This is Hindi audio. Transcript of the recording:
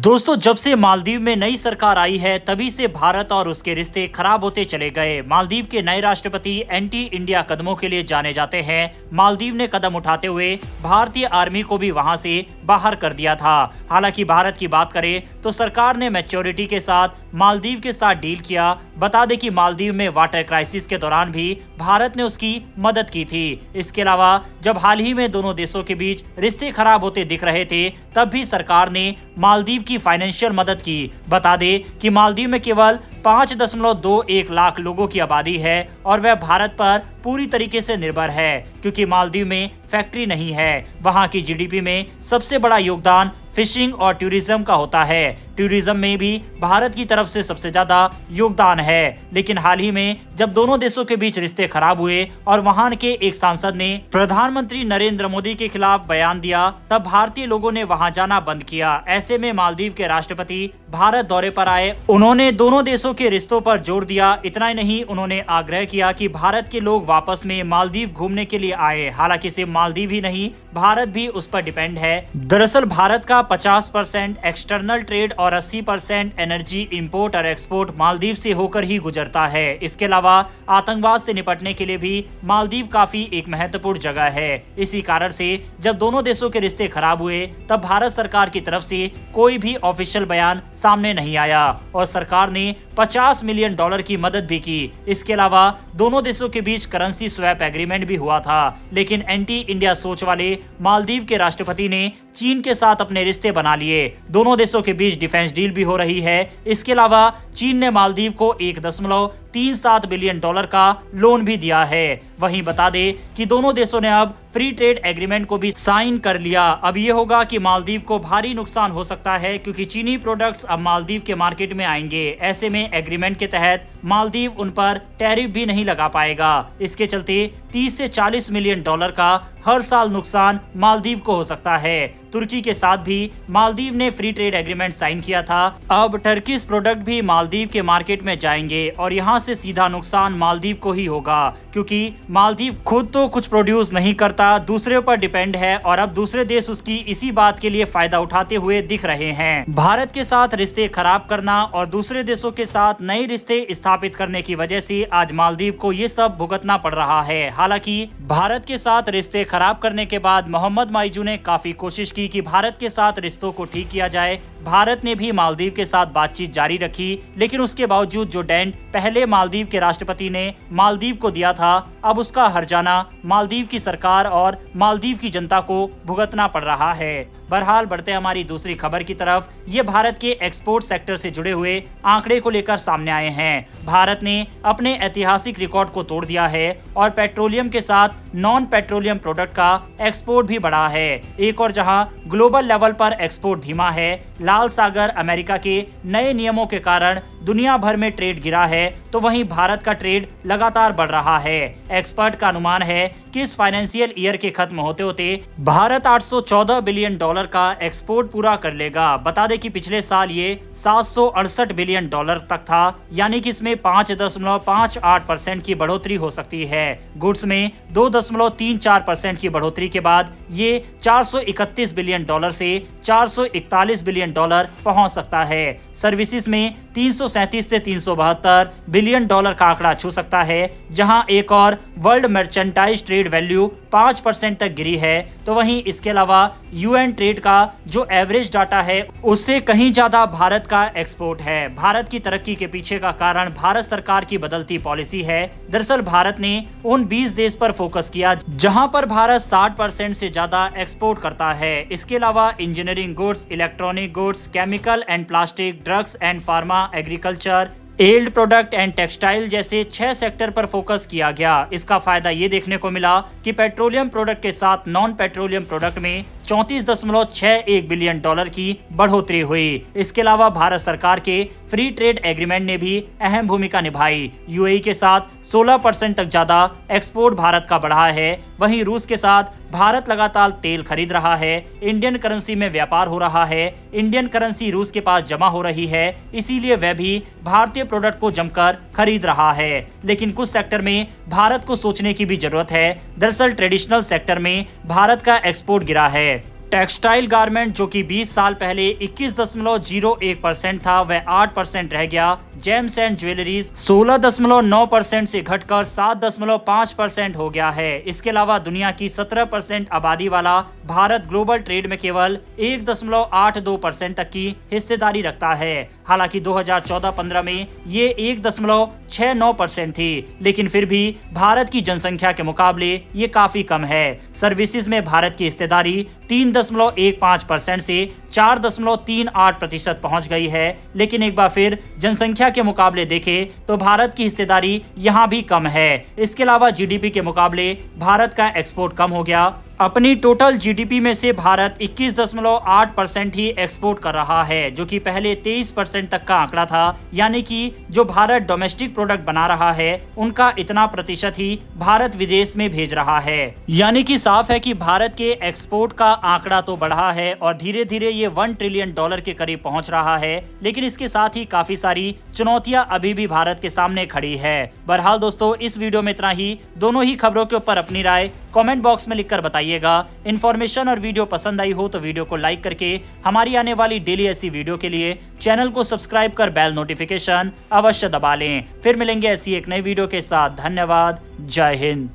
दोस्तों, जब से मालदीव में नई सरकार आई है तभी से भारत और उसके रिश्ते खराब होते चले गए। मालदीव के नए राष्ट्रपति एंटी इंडिया कदमों के लिए जाने जाते हैं। मालदीव ने कदम उठाते हुए भारतीय आर्मी को भी वहां से बाहर कर दिया था। हालांकि भारत की बात करें तो सरकार ने मैच्योरिटी के साथ मालदीव के साथ डील किया। बता दें कि मालदीव में वाटर क्राइसिस के दौरान भी भारत ने उसकी मदद की थी। इसके अलावा जब हाल ही में दोनों देशों के बीच रिश्ते खराब होते दिख रहे थे तब भी सरकार ने मालदीव की फाइनेंशियल मदद की। बता दें कि मालदीव में केवल 5.21 लाख लोगों की आबादी है और वह भारत पर पूरी तरीके से निर्भर है क्योंकि मालदीव में फैक्ट्री नहीं है। वहां की जीडीपी में सबसे बड़ा योगदान फिशिंग और टूरिज्म का होता है। टूरिज्म में भी भारत की तरफ से सबसे ज्यादा योगदान है। लेकिन हाल ही में जब दोनों देशों के बीच रिश्ते खराब हुए और वहां के एक सांसद ने प्रधानमंत्री नरेंद्र मोदी के खिलाफ बयान दिया, तब भारतीय लोगों ने वहां जाना बंद किया। ऐसे में मालदीव के राष्ट्रपति भारत दौरे पर आए। उन्होंने दोनों देशों के रिश्तों पर जोर दिया। इतना ही नहीं, उन्होंने आग्रह किया कि भारत के लोग वापस में मालदीव घूमने के लिए आए। हालांकि सिर्फ मालदीव ही नहीं, भारत भी उस पर डिपेंड है। दरअसल भारत का 50% एक्सटर्नल ट्रेड और 80% एनर्जी इंपोर्ट और एक्सपोर्ट मालदीव से होकर ही गुजरता है। इसके अलावा आतंकवाद से निपटने के लिए भी मालदीव काफी एक महत्वपूर्ण जगह है। इसी कारण से जब दोनों देशों के रिश्ते खराब हुए तब भारत सरकार की तरफ से कोई भी ऑफिशियल बयान सामने नहीं आया और सरकार ने $50 मिलियन की मदद भी की। इसके अलावा दोनों देशों के बीच करेंसी स्वैप एग्रीमेंट भी हुआ था। लेकिन एंटी इंडिया सोच वाले मालदीव के राष्ट्रपति ने चीन के साथ अपने रिश्ते बना लिए। दोनों देशों के बीच डिफेंस डील भी हो रही है। इसके अलावा चीन ने मालदीव को $1.37 बिलियन का लोन भी दिया है। वहीं बता दें कि दोनों देशों ने अब फ्री ट्रेड एग्रीमेंट को भी साइन कर लिया। अब ये होगा कि मालदीव को भारी नुकसान हो सकता है क्योंकि चीनी प्रोडक्ट्स अब मालदीव के मार्केट में आएंगे। ऐसे में एग्रीमेंट के तहत मालदीव उन पर टैरिफ भी नहीं लगा पाएगा। इसके चलते 30 से $40 मिलियन का हर साल नुकसान मालदीव को हो सकता है। तुर्की के साथ भी मालदीव ने फ्री ट्रेड एग्रीमेंट साइन किया था। अब टर्किश प्रोडक्ट भी मालदीव के मार्केट में जाएंगे और यहाँ से सीधा नुकसान मालदीव को ही होगा क्योंकि मालदीव खुद तो कुछ प्रोड्यूस नहीं करता, दूसरे पर डिपेंड है और अब दूसरे देश उसकी इसी बात के लिए फायदा उठाते हुए दिख रहे हैं। भारत के साथ रिश्ते खराब करना और दूसरे देशों के साथ नए रिश्ते स्थापित करने की वजह से आज मालदीव को ये सब भुगतना पड़ रहा है। हालांकि भारत के साथ रिश्ते खराब करने के बाद मोहम्मद माइजू ने काफी कोशिश की कि भारत के साथ रिश्तों को ठीक किया जाए। भारत ने भी मालदीव के साथ बातचीत जारी रखी, लेकिन उसके बावजूद जो डेंट पहले मालदीव के राष्ट्रपति ने मालदीव को दिया था, अब उसका हर्जाना मालदीव की सरकार और मालदीव की जनता को भुगतना पड़ रहा है। बहरहाल बढ़ते हमारी दूसरी खबर की तरफ। ये भारत के एक्सपोर्ट सेक्टर से जुड़े हुए आंकड़े को लेकर सामने आए हैं। भारत ने अपने ऐतिहासिक रिकॉर्ड को तोड़ दिया है और पेट्रोलियम के साथ नॉन पेट्रोलियम प्रोडक्ट का एक्सपोर्ट भी बढ़ा है। एक और जहां ग्लोबल लेवल पर एक्सपोर्ट धीमा है, लाल सागर अमेरिका के नए नियमों के कारण दुनिया भर में ट्रेड गिरा है, तो वहीं भारत का ट्रेड लगातार बढ़ रहा है। एक्सपर्ट का अनुमान है कि इस फाइनेंशियल ईयर के खत्म होते होते भारत $814 बिलियन का एक्सपोर्ट पूरा कर लेगा। बता दें कि पिछले साल ये $768 बिलियन तक था, यानी कि इसमें 5.58% की बढ़ोतरी हो सकती है। गुड्स में 2.34% की बढ़ोतरी के बाद ये $431 बिलियन से $441 बिलियन पहुंच सकता है। सर्विसेज में 337 से 372 बिलियन का आंकड़ा छू सकता है, जहां एक और वर्ल्ड मर्चेंटाइज ट्रेड वैल्यू 5% तक गिरी है। तो वहीं इसके अलावा यूएन ट्रेड का जो एवरेज डाटा है उससे कहीं ज्यादा भारत का एक्सपोर्ट है। भारत की तरक्की के पीछे का कारण भारत सरकार की बदलती पॉलिसी है। दरअसल भारत ने उन 20 देश पर फोकस किया जहां पर भारत 60% से ज्यादा एक्सपोर्ट करता है। इसके अलावा engineering goods, electronic goods, chemical and plastic, drugs and pharma, agriculture, allied product and textile जैसे 6 सेक्टर पर फोकस किया गया। इसका फायदा ये देखने को मिला कि पेट्रोलियम प्रोडक्ट के साथ नॉन पेट्रोलियम प्रोडक्ट में 34.61 बिलियन की बढ़ोतरी हुई। इसके अलावा भारत सरकार के फ्री ट्रेड एग्रीमेंट ने भी अहम भूमिका निभाई। यूएई के साथ 16% तक ज्यादा एक्सपोर्ट भारत का बढ़ा है। वहीं रूस के साथ भारत लगातार तेल खरीद रहा है। इंडियन करेंसी में व्यापार हो रहा है। इंडियन करेंसी रूस के पास जमा हो रही है, इसीलिए वह भी भारतीय प्रोडक्ट को जमकर खरीद रहा है। लेकिन कुछ सेक्टर में भारत को सोचने की भी जरूरत है। दरअसल ट्रेडिशनल सेक्टर में भारत का एक्सपोर्ट गिरा है। टेक्सटाइल गारमेंट जो कि 20 साल पहले 21.01% था वह 8% रह गया। जेम्स एंड ज्वेलरीज 16.9% से घटकर 7.5% हो गया है। इसके अलावा दुनिया की 17% आबादी वाला भारत ग्लोबल ट्रेड में केवल 1.82% तक की हिस्सेदारी रखता है। हालांकि 2014-15 में ये 1.69% थी, लेकिन फिर भी भारत की जनसंख्या के मुकाबले ये काफी कम है। सर्विसेज में भारत की हिस्सेदारी 3.15% से 4.38% पहुंच गई है। लेकिन एक बार फिर जनसंख्या के मुकाबले देखें तो भारत की हिस्सेदारी यहां भी कम है। इसके अलावा जीडीपी के मुकाबले भारत का एक्सपोर्ट कम हो गया। अपनी टोटल जीडीपी में से भारत 21.8% ही एक्सपोर्ट कर रहा है, जो कि पहले 23% तक का आंकड़ा था। यानी कि जो भारत डोमेस्टिक प्रोडक्ट बना रहा है उनका इतना प्रतिशत ही भारत विदेश में भेज रहा है। यानी कि साफ है कि भारत के एक्सपोर्ट का आंकड़ा तो बढ़ा है और धीरे धीरे ये $1 ट्रिलियन के करीब पहुंच रहा है। लेकिन इसके साथ ही काफी सारी चुनौतियां अभी भी भारत के सामने खड़ी है। बहरहाल दोस्तों, इस वीडियो में इतना ही। दोनों ही खबरों के ऊपर अपनी राय कमेंट बॉक्स में लिखकर बताइएगा। इन्फॉर्मेशन और वीडियो पसंद आई हो तो वीडियो को लाइक करके हमारी आने वाली डेली ऐसी वीडियो के लिए चैनल को सब्सक्राइब कर बेल नोटिफिकेशन अवश्य दबा लें। फिर मिलेंगे ऐसी एक नई वीडियो के साथ। धन्यवाद। जय हिंद।